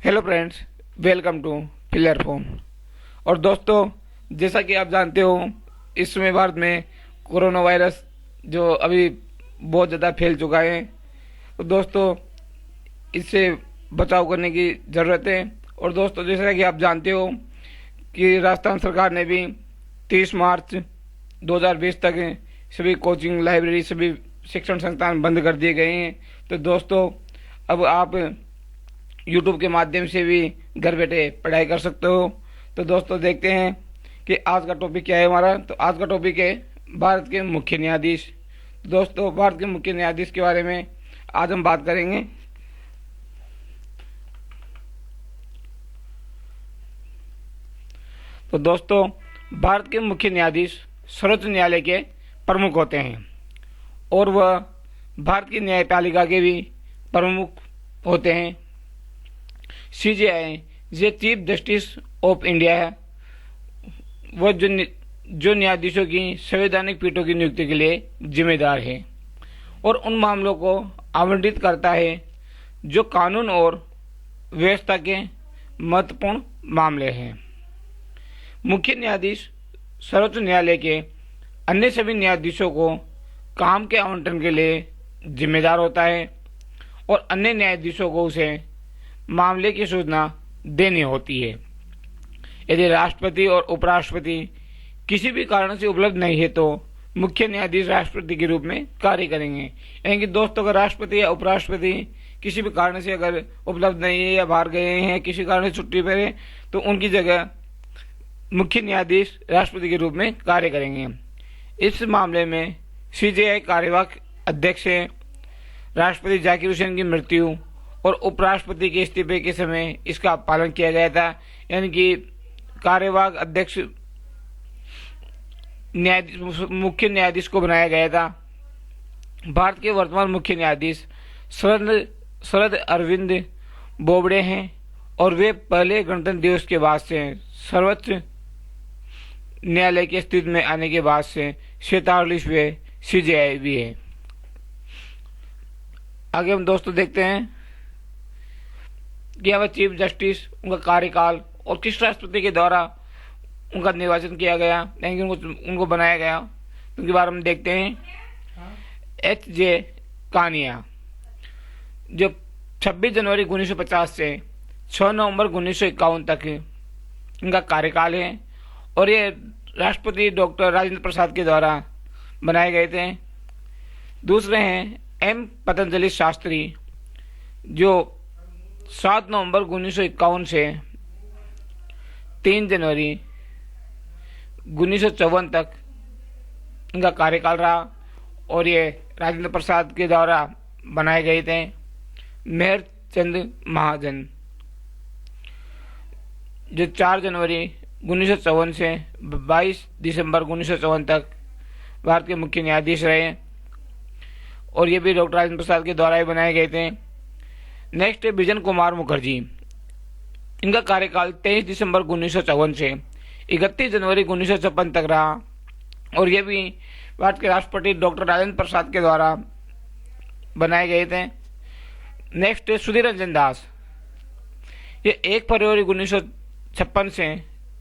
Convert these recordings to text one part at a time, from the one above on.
Hello friends, welcome to pillar phone. और दोस्तों, जैसा कि आप जानते हो, इस समय भारत में कोरोना वायरस जो अभी बहुत ज़्यादा फैल चुका है। तो दोस्तों, इससे बचाव करने की ज़रूरत है। और दोस्तों, जैसा कि आप जानते हो कि राजस्थान सरकार ने भी 30 मार्च 2020 तक सभी कोचिंग, लाइब्रेरी, सभी शिक्षण संस्थान बंद कर दिए गए हैं। तो दोस्तों, अब आप यूट्यूब के माध्यम से भी घर बैठे पढ़ाई कर सकते हो। तो दोस्तों, देखते हैं कि आज का टॉपिक क्या है हमारा। तो आज का टॉपिक है भारत के मुख्य न्यायाधीश। दोस्तों, भारत के मुख्य न्यायाधीश के बारे में आज हम बात करेंगे। तो दोस्तों, भारत के मुख्य न्यायाधीश सर्वोच्च न्यायालय के प्रमुख होते हैं और वह भारत की न्यायपालिका के भी प्रमुख होते हैं। सीजेआई ये चीफ जस्टिस ऑफ इंडिया है। वह जो न्यायाधीशों की संवैधानिक पीठों की नियुक्ति के लिए जिम्मेदार है और उन मामलों को आवंटित करता है जो कानून और व्यवस्था के महत्वपूर्ण मामले हैं। मुख्य न्यायाधीश सर्वोच्च न्यायालय के अन्य सभी न्यायाधीशों को काम के आवंटन के लिए जिम्मेदार होता है और अन्य न्यायाधीशों को उसे मामले की सूचना देनी होती है। यदि राष्ट्रपति और उपराष्ट्रपति किसी भी कारण से उपलब्ध नहीं है तो मुख्य न्यायाधीश राष्ट्रपति के रूप में कार्य करेंगे। यानी कि दोस्तों, अगर राष्ट्रपति या उपराष्ट्रपति किसी भी कारण से अगर उपलब्ध नहीं है या बाहर गए हैं, किसी कारण से छुट्टी पर है, तो उनकी जगह मुख्य न्यायाधीश राष्ट्रपति के रूप में कार्य करेंगे। इस मामले में सीजेआई कार्यवाहक अध्यक्ष है। राष्ट्रपति जाकिर हुसैन की मृत्यु और उपराष्ट्रपति के इस्तीफे के समय इसका पालन किया गया था। यानी कि कार्यवाहक अध्यक्ष मुख्य न्यायाधीश को बनाया गया था। भारत के वर्तमान मुख्य न्यायाधीश शरद अरविंद बोबडे हैं और वे पहले गणतंत्र दिवस के बाद से सर्वोच्च न्यायालय के अस्तित्व में आने के बाद से 47वें सीजेआई भी है। आगे हम दोस्तों देखते हैं कि अब चीफ जस्टिस, उनका कार्यकाल और किस राष्ट्रपति के द्वारा उनका निर्वाचन किया गया, यानी उनको बनाया गया, उनके बारे में देखते हैं। एच.जे. कानिया, जो 26 जनवरी 1950 से 6 नवंबर 1951 तक इनका कार्यकाल है और ये राष्ट्रपति डॉक्टर राजेंद्र प्रसाद के द्वारा बनाए गए थे। दूसरे हैं एम. पतंजलि शास्त्री, जो 7 नवंबर 1951 से 3 जनवरी 1954 तक इनका कार्यकाल रहा और ये राजेंद्र प्रसाद के द्वारा बनाए गए थे। मेहर चंद महाजन, जो 4 जनवरी 1954 से 22 दिसंबर 1954 तक भारत के मुख्य न्यायाधीश रहे और ये भी डॉक्टर राजेंद्र प्रसाद के द्वारा ही बनाए गए थे। नेक्स्ट है बिजन कुमार मुखर्जी। इनका कार्यकाल 23 दिसंबर 1954 से 31 जनवरी 1956 तक रहा और ये भी भारत के राष्ट्रपति डॉक्टर राजेंद्र प्रसाद के द्वारा बनाए गए थे। नेक्स्ट है सुधीर रंजन दास। ये 1 फरवरी 1956 से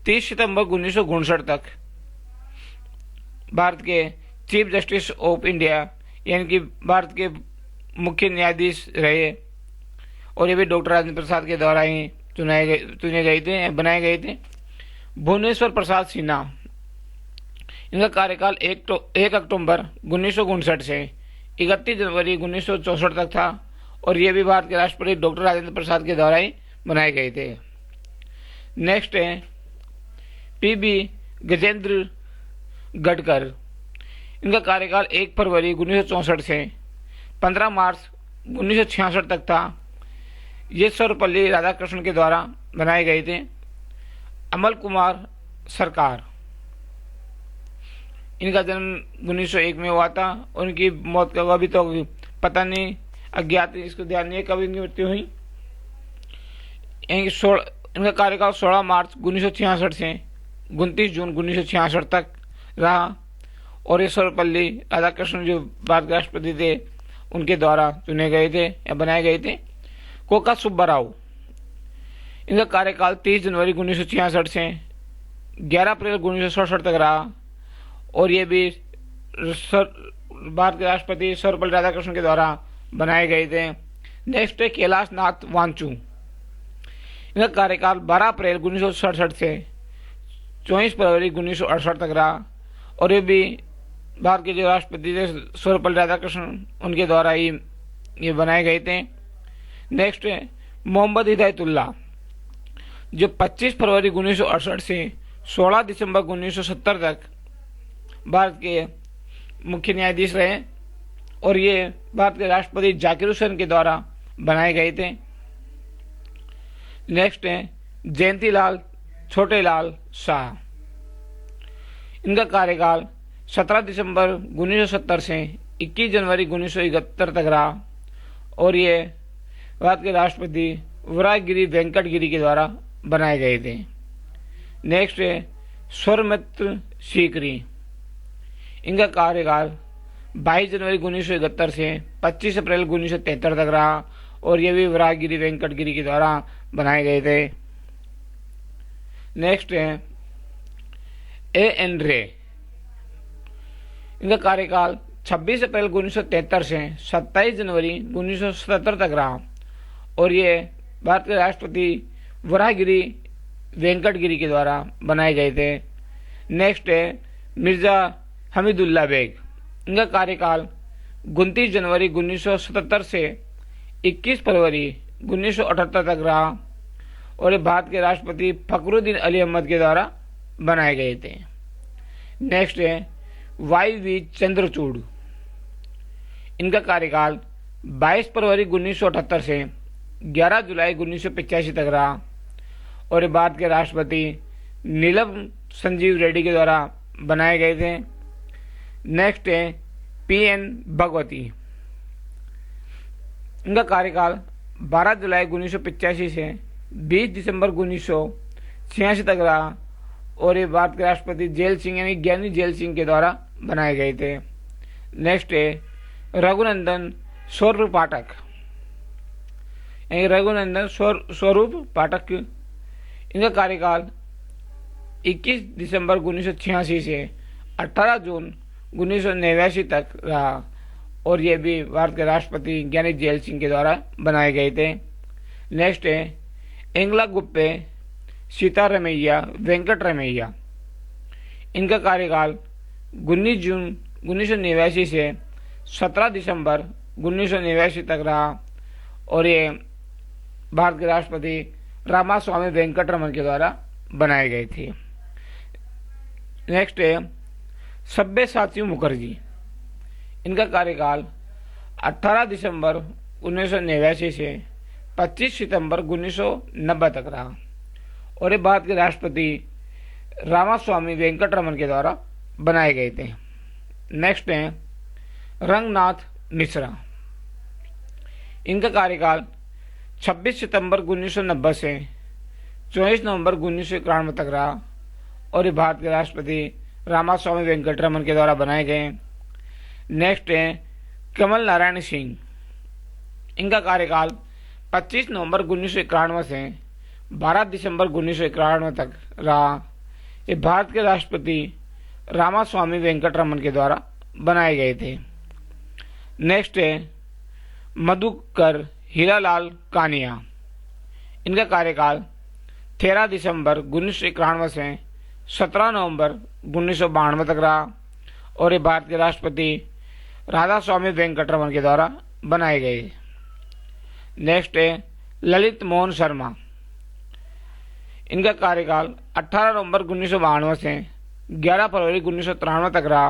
30 सितंबर 1959 तक भारत के चीफ जस्टिस ऑफ इंडिया, यानी कि भारत के मुख्य न्यायाधीश रहे और ये भी डॉक्टर राजेंद्र प्रसाद के द्वारा ही चुने गए थे, बनाए गए थे। भुवनेश्वर प्रसाद सिन्हा, इनका कार्यकाल 1 अक्टूबर 1959 से 31 जनवरी 1964 तक था और ये भी भारत के राष्ट्रपति डॉक्टर राजेंद्र प्रसाद के द्वारा ही बनाए गए थे। नेक्स्ट है पी.बी. गजेंद्र गडकर। इनका कार्यकाल 1 फरवरी 1964 से 15 मार्च 1966 तक था। ये सर्वपल्ली राधाकृष्णन के द्वारा बनाए गए थे। अमल कुमार सरकार, इनका जन्म 1901 में हुआ था। उनकी मौत का अभी तो पता नहीं, अज्ञात, इसको ध्यान नहीं है कब इनकी मृत्यु हुई। इनका कार्यकाल 16 मार्च 1966 से 29 जून 1966 तक रहा और ये सर्वपल्ली राधाकृष्णन, जो भारत के राष्ट्रपति थे, उनके द्वारा चुने गए थे या बनाए गए थे। कोका सुब्बाराव, इनका कार्यकाल 30 जनवरी 1966 से 11 अप्रैल 1967 तक रहा और ये भी भारत के राष्ट्रपति सर्वपल्ली राधाकृष्णन के द्वारा बनाए गए थे। नेक्स्ट है कैलाश नाथ वांचू। इनका कार्यकाल 12 अप्रैल 1967 से 24 फरवरी 1968 तक रहा और ये भी भारत के जो राष्ट्रपति थे सर्वपल्ली राधाकृष्णन उनके द्वारा ही ये बनाए गए थे। नेक्स्ट है मोहम्मद हिदायतुल्लाह, जो 25 फरवरी 1968 से 16 दिसंबर 1970 तक भारत के मुख्य न्यायाधीश रहे और ये भारत के राष्ट्रपति जाकिर हुसैन के द्वारा बनाए गए थे। नेक्स्ट है जयंतीलाल छोटेलाल शाह। इनका कार्यकाल 17 दिसंबर 1970 से 21 जनवरी 1971 तक रहा और ये भारत के राष्ट्रपति वराहगिरी वेंकटगिरी के द्वारा बनाए गए थे। नेक्स्ट है स्वरमित्र सीकरी। इनका कार्यकाल 22 जनवरी 1971 से 25 अप्रैल 1973 तक रहा और ये भी वराहगिरी वेंकटगिरी के द्वारा बनाए गए थे। नेक्स्ट है एन रे। इनका कार्यकाल 26 अप्रैल 1973 से 27 जनवरी 1977 तक रहा और ये भारत के राष्ट्रपति वराहगिरी वेंकटगिरी के द्वारा बनाए गए थे। नेक्स्ट है मिर्जा हमीदुल्ला बेग। इनका कार्यकाल 29 जनवरी 1977 से 21 फरवरी 1978 तक रहा और ये भारत के राष्ट्रपति फखरुद्दीन अली अहमद के द्वारा बनाए गए थे। नेक्स्ट है YV चंद्रचूड़। इनका कार्यकाल 22 फरवरी 1978 से 11 जुलाई 1985 तक रहा और ये भारत के राष्ट्रपति नीलम संजीव रेड्डी के द्वारा बनाए गए थे। नेक्स्ट है PN भगवती। इनका कार्यकाल 12 जुलाई 1985 से 20 दिसंबर 1986 तक रहा और ये भारत के राष्ट्रपति जेल सिंह यानी ज्ञानी जेल सिंह के द्वारा बनाए गए थे। नेक्स्ट है रघुनंदन स्वरूप पाठक। रघुनंदन स्वरूप पाठक। इनका कार्यकाल 21 दिसंबर 1986 से 18 जून 1989 तक रहा और ये भी भारत के राष्ट्रपति ज्ञानी जेल सिंह के द्वारा बनाए गए थे। नेक्स्ट है एंगला गुप्पे सीतारमैया वेंकट रमैया। इनका कार्यकाल 19 जून 1989 से 17 दिसंबर 1989 तक रहा और ये भारत के राष्ट्रपति रामास्वामी वेंकटरमन के द्वारा बनाए गए थे। नेक्स्ट है सब्यसाची मुखर्जी। इनका कार्यकाल 18 दिसंबर 1989 से 25 सितंबर 1990 तक रहा और ये भारत के राष्ट्रपति रामास्वामी वेंकटरमन के द्वारा बनाए गए थे। नेक्स्ट है रंगनाथ मिश्रा। इनका कार्यकाल 26 सितंबर 1990 से 24 नवंबर 1991 तक रहा और ये भारत के राष्ट्रपति रामास्वामी वेंकटरमन के द्वारा बनाए गए। नेक्स्ट है कमल नारायण सिंह। इनका कार्यकाल 25 नवंबर 1991 से 12 दिसंबर 1991 तक रहा। ये भारत के राष्ट्रपति रामास्वामी वेंकटरमन के द्वारा बनाए गए थे। नेक्स्ट है मधुकर हीरालाल कानिया। इनका कार्यकाल 13 दिसंबर 1991 से 17 नवंबर 1992 तक रहा और ये भारत के राष्ट्रपति राधा स्वामी वेंकटरमन के द्वारा बनाए गए। नेक्स्ट है ललित मोहन शर्मा। इनका कार्यकाल 18 नवंबर 1992 से 11 फरवरी 1993 तक रहा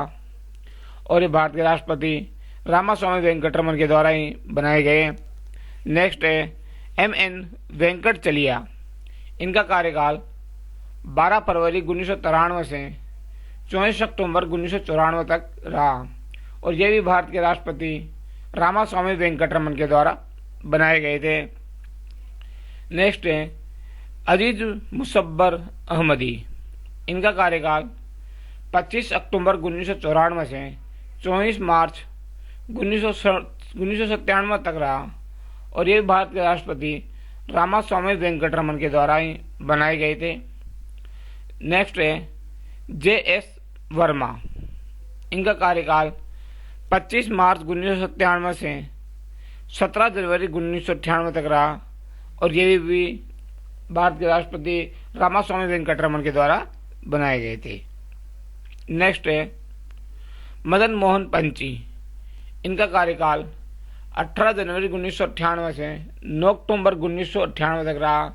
और ये भारत के राष्ट्रपति रामास्वामी वेंकटरमन के द्वारा ही बनाए गए। नेक्स्ट है MN वेंकटचलिया। इनका कार्यकाल 12 फरवरी 1993 से 24 अक्टूबर 1994 तक रहा और ये भी भारत के राष्ट्रपति रामास्वामी वेंकटरमन के द्वारा बनाए गए थे। नेक्स्ट है अजीज मुसब्बर अहमदी। इनका कार्यकाल 25 अक्टूबर 1994 से 24 मार्च 1997 तक रहा और ये भारत के राष्ट्रपति रामास्वामी वेंकटरमन के द्वारा ही बनाए गए थे। नेक्स्ट है J.S. वर्मा। इनका कार्यकाल 25 मार्च 1997 से 17 जनवरी 1998 तक रहा और ये भी भारत के राष्ट्रपति रामास्वामी वेंकटरमन के द्वारा बनाए गए थे। नेक्स्ट है मदन मोहन पंची। इनका कार्यकाल 18 जनवरी 1998 से 9 अक्टूबर 1998 तक रहा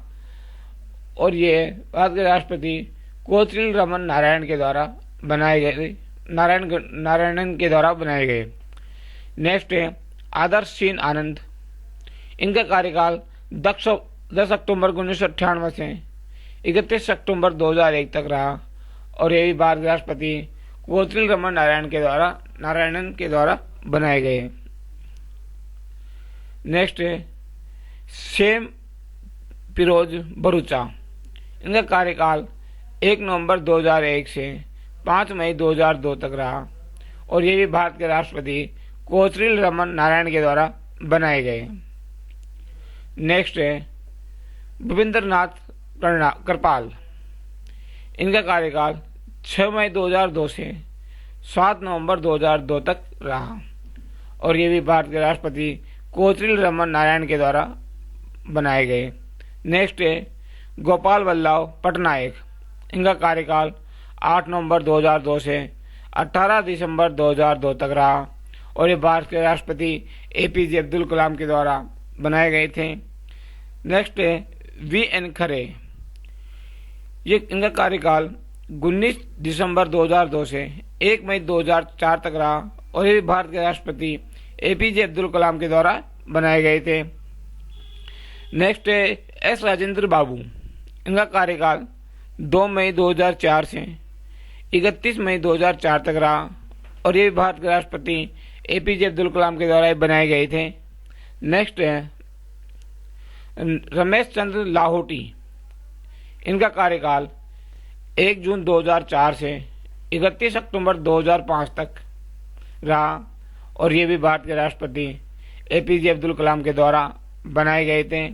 और ये भारत के राष्ट्रपति कोचलिन रमन नारायण के द्वारा बनाए गए नारायणन के द्वारा बनाए गए। नेक्स्ट है आदर्श सिंह आनंद। इनका कार्यकाल 10 अक्टूबर 1998 से 31 अक्टूबर 2001 तक रहा और ये भी भारत के राष्ट्रपति कोचलिन रमन नारायणन के द्वारा बनाए गए। नेक्स्ट है शेम फिरोज बरूचा। इनका कार्यकाल 1 नवंबर 2001 से 5 मई 2002 तक रहा और ये भी भारत के राष्ट्रपति कोचलिन रमन नारायण के द्वारा बनाए गए। नेक्स्ट है भूपेंद्रनाथ करपाल। इनका कार्यकाल 6 मई 2002 से 7 नवंबर 2002 तक रहा और ये भी भारत के राष्ट्रपति कोचलिन रमन नारायण के द्वारा बनाए गए। नेक्स्ट है गोपाल वल्लभ पटनायक। इनका कार्यकाल 8 नवंबर 2002 से 18 दिसंबर 2002 तक रहा और ये भारत के राष्ट्रपति APJ अब्दुल कलाम के द्वारा बनाए गए थे। नेक्स्ट है VN खरे। ये इनका कार्यकाल 19 दिसंबर 2002 से 1 मई 2004 तक रहा और ये भारत के राष्ट्रपति APJ अब्दुल कलाम के द्वारा बनाए गए थे। नेक्स्ट है S राजेंद्र बाबू। इनका कार्यकाल 2 मई 2004 से 31 मई 2004 तक रहा और ये भारत के राष्ट्रपति APJ अब्दुल कलाम के द्वारा बनाए गए थे। नेक्स्ट है रमेश चंद्र लाहौटी। इनका कार्यकाल 1 जून 2004 से 31 अक्टूबर 2005 तक रहा और ये भी भारत के राष्ट्रपति APJ अब्दुल कलाम के द्वारा बनाए गए थे।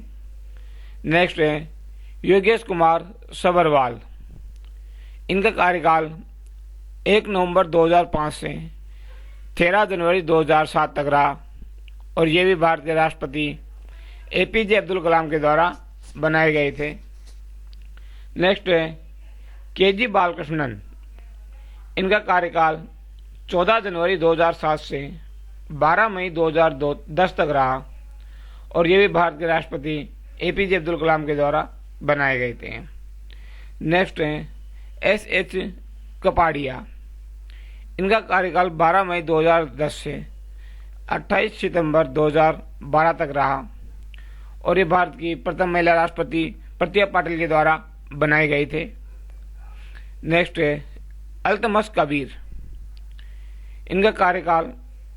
नेक्स्ट है योगेश कुमार सबरवाल। इनका कार्यकाल 1 नवंबर 2005 से 13 जनवरी 2007 तक रहा और ये भी भारत के राष्ट्रपति APJ अब्दुल कलाम के द्वारा बनाए गए थे। नेक्स्ट है KG बालकृष्णन। इनका कार्यकाल 14 जनवरी 2007 से 12 मई 2010 तक रहा और ये भी भारत के राष्ट्रपति APJ अब्दुल कलाम के द्वारा बनाए गए थे। नेक्स्ट है SH कपाड़िया। इनका कार्यकाल 12 मई 2010 से 28 सितंबर 2012 तक रहा और ये भारत की प्रथम महिला राष्ट्रपति प्रतिभा पाटिल के द्वारा बनाए गए थे। नेक्स्ट है अल्तमश कबीर। इनका कार्यकाल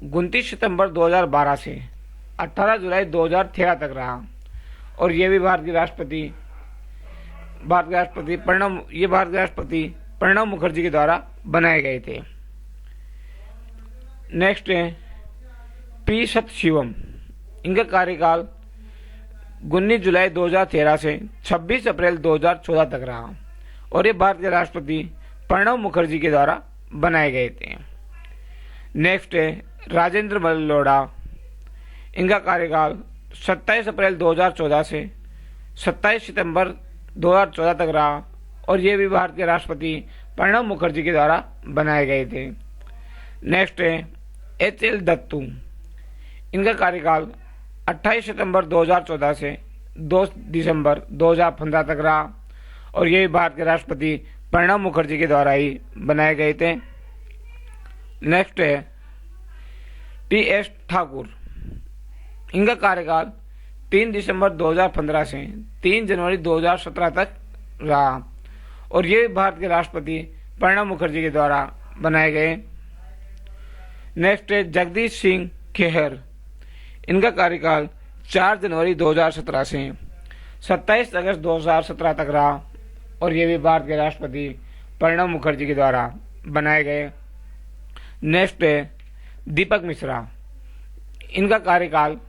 29 सितंबर 2012 से 18 जुलाई 2013 तक रहा और ये भी भारत के राष्ट्रपति प्रणब मुखर्जी के द्वारा बनाए गए थे। नेक्स्ट है P सतशिवम। इनका कार्यकाल 19 जुलाई 2013 से 26 अप्रैल 2014 तक रहा और ये भारत के राष्ट्रपति प्रणब मुखर्जी के द्वारा बनाए गए थे। नेक्स्ट है राजेंद्र मल्होत्रा। इनका कार्यकाल 27 अप्रैल 2014 से 27 सितंबर 2014 तक रहा और ये भी भारत के राष्ट्रपति प्रणब मुखर्जी के द्वारा बनाए गए थे। नेक्स्ट है HL दत्तू। इनका कार्यकाल 28 सितंबर 2014 से 2 दिसंबर 2015 तक रहा और ये भी भारत के राष्ट्रपति प्रणब मुखर्जी के द्वारा ही बनाए गए थे। नेक्स्ट है TS ठाकुर। इनका कार्यकाल 3 दिसंबर 2015 से 3 जनवरी 2017 तक रहा और ये भारत के राष्ट्रपति प्रणब मुखर्जी के द्वारा बनाए गए। नेक्स्ट है जगदीश सिंह खेहर। इनका कार्यकाल 4 जनवरी 2017 से 27 अगस्त 2017 तक रहा और ये भी भारत के राष्ट्रपति प्रणब मुखर्जी के द्वारा बनाए गए। नेक्स्ट है दीपक मिश्रा। इनका कार्यकाल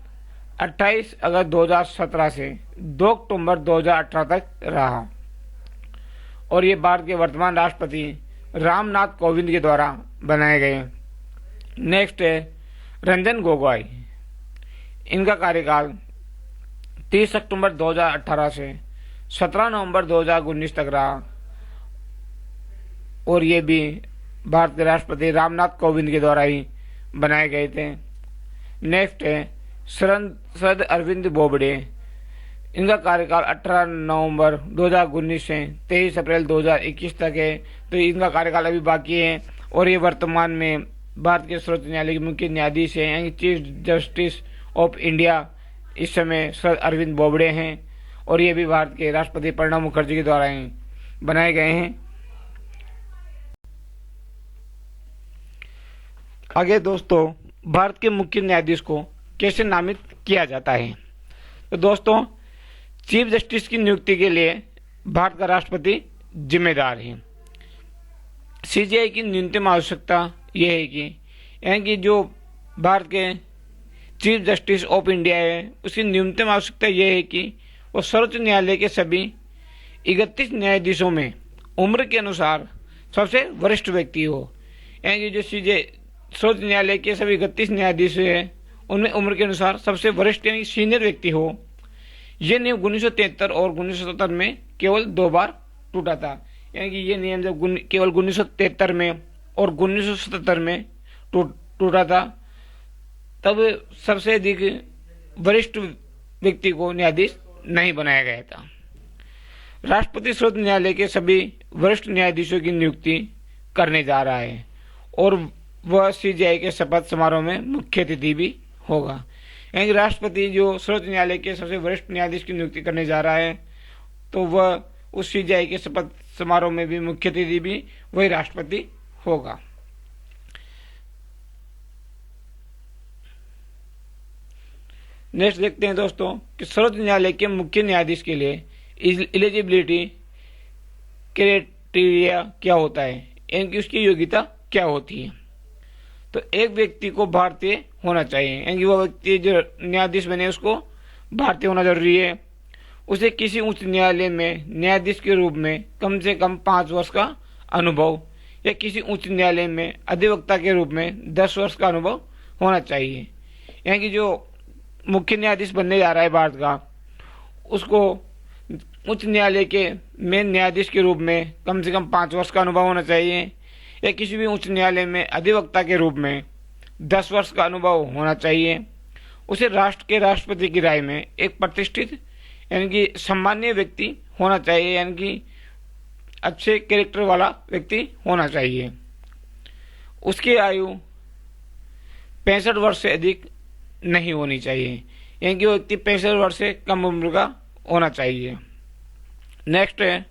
28 अगस्त 2017 से 2 अक्टूबर 2018 तक रहा और ये भारत के वर्तमान राष्ट्रपति रामनाथ कोविंद के द्वारा बनाए गए। नेक्स्ट है रंजन गोगोई। इनका कार्यकाल 30 अक्टूबर 2018 से 17 नवंबर 2019 तक रहा और ये भी भारत के राष्ट्रपति रामनाथ कोविंद के द्वारा ही बनाए गए थे। नेक्स्ट है शरद अरविंद बोबडे। इनका कार्यकाल 18 नवंबर 2019 से 23 अप्रैल 2021 तक है, तो इनका कार्यकाल अभी बाकी है और ये वर्तमान में भारत के सर्वोच्च न्यायालय के मुख्य न्यायाधीश हैं, यानी चीफ जस्टिस ऑफ इंडिया इस समय शरद अरविंद बोबडे हैं और ये भी भारत के राष्ट्रपति प्रणब मुखर्जी के द्वारा ही बनाए गए हैं। आगे दोस्तों भारत के मुख्य न्यायाधीश को कैसे नामित किया जाता है, तो दोस्तों चीफ जस्टिस की नियुक्ति के लिए भारत का राष्ट्रपति जिम्मेदार है। सीजीआई की न्यूनतम आवश्यकता यह है कि जो भारत के चीफ जस्टिस ऑफ इंडिया है उसकी न्यूनतम आवश्यकता यह है कि वो सर्वोच्च न्यायालय के सभी 31 न्यायाधीशों में उम्र के अनुसार सबसे वरिष्ठ व्यक्ति हो, यानी कि जो सर्वोच्च न्यायालय के सभी 31 न्यायाधीश हैं उनमें उम्र के अनुसार सबसे वरिष्ठ यानी सीनियर व्यक्ति हो। यह नियम 1973 और 1977 में केवल 2 बार टूटा था, यानी कि ये नियम जब केवल 1973 में और 1977 में टूटा था तब सबसे अधिक वरिष्ठ व्यक्ति को न्यायाधीश नहीं बनाया गया था। राष्ट्रपति सर्वोच्च न्यायालय के सभी वरिष्ठ न्यायाधीशों की नियुक्ति करने जा रहा है और वह सीजीआई के शपथ समारोह में मुख्य अतिथि भी होगा, यानी राष्ट्रपति जो सर्वोच्च न्यायालय के सबसे वरिष्ठ न्यायाधीश की नियुक्ति करने जा रहा है तो वह उस सीजीआई के शपथ समारोह में भी मुख्य अतिथि भी वही राष्ट्रपति होगा। नेक्स्ट देखते हैं दोस्तों कि सर्वोच्च न्यायालय के मुख्य न्यायाधीश के लिए एलिजिबिलिटी क्राइटेरिया क्या होता है, यानी कि उसकी योग्यता क्या होती है। तो एक व्यक्ति को भारतीय होना चाहिए, यानी कि वह व्यक्ति जो न्यायाधीश बने उसको भारतीय होना जरूरी है। उसे किसी उच्च न्यायालय में न्यायाधीश के रूप में कम से कम 5 वर्ष का अनुभव या किसी उच्च न्यायालय में अधिवक्ता के रूप में 10 वर्ष का अनुभव होना चाहिए। यानी कि जो मुख्य न्यायाधीश बनने जा रहा है भारत का उसको उच्च न्यायालय के मेन न्यायाधीश के रूप में कम से कम 5 वर्ष का अनुभव होना चाहिए या किसी भी उच्च न्यायालय में अधिवक्ता के रूप में 10 वर्ष का अनुभव होना चाहिए। उसे राष्ट्र के राष्ट्रपति की राय में एक प्रतिष्ठित यानी कि सम्मानीय व्यक्ति होना चाहिए, यानी कि अच्छे कैरेक्टर वाला व्यक्ति होना चाहिए। उसकी आयु 65 वर्ष से अधिक नहीं होनी चाहिए, यानी कि वो व्यक्ति 65 वर्ष से कम उम्र का होना चाहिए। नेक्स्ट है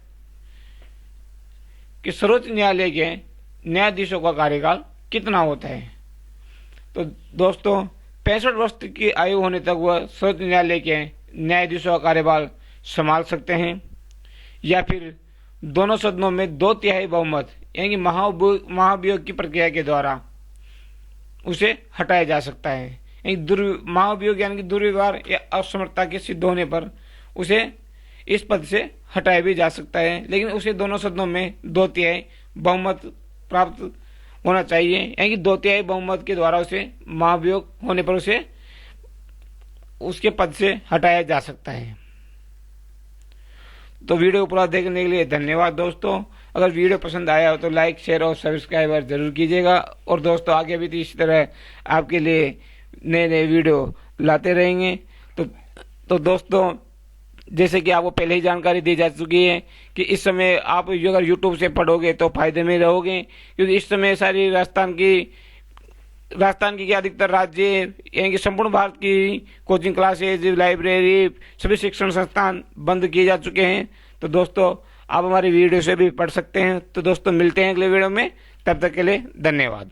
कि सर्वोच्च न्यायालय के न्यायाधीशों का कार्यकाल कितना होता है। तो दोस्तों 65 वर्ष की आयु होने तक वह सर्वोच्च न्यायालय के न्यायाधीशों का कार्यकाल संभाल सकते हैं या फिर दोनों सदनों में 2/3 बहुमत यानी कि महाभियोग की प्रक्रिया के द्वारा उसे हटाया जा सकता है। महाभियोग यानी कि दुर्व्यवहार या असमर्थता के सिद्ध होने पर उसे इस पद से हटाया भी जा सकता है, लेकिन उसे दोनों सदनों में 2/3 बहुमत प्राप्त होना चाहिए, यानी कि 2/3 बहुमत के द्वारा उसे महाभियोग होने पर उसे उसके पद से हटाया जा सकता है। तो वीडियो पूरा देखने के लिए धन्यवाद दोस्तों। अगर वीडियो पसंद आया हो तो लाइक शेयर और सब्सक्राइब जरूर कीजिएगा और दोस्तों आगे भी इसी तरह आपके लिए नए नए वीडियो लाते रहेंगे। तो दोस्तों जैसे कि आपको पहले ही जानकारी दी जा चुकी है कि इस समय आप अगर यूट्यूब से पढ़ोगे तो फायदे में रहोगे, क्योंकि इस समय सारी राजस्थान की अधिकतर राज्य यानी कि संपूर्ण भारत की कोचिंग क्लासेज, लाइब्रेरी, सभी शिक्षण संस्थान बंद किए जा चुके हैं। तो दोस्तों आप हमारी वीडियो से भी पढ़ सकते हैं। तो दोस्तों मिलते हैं अगले वीडियो में, तब तक के लिए धन्यवाद।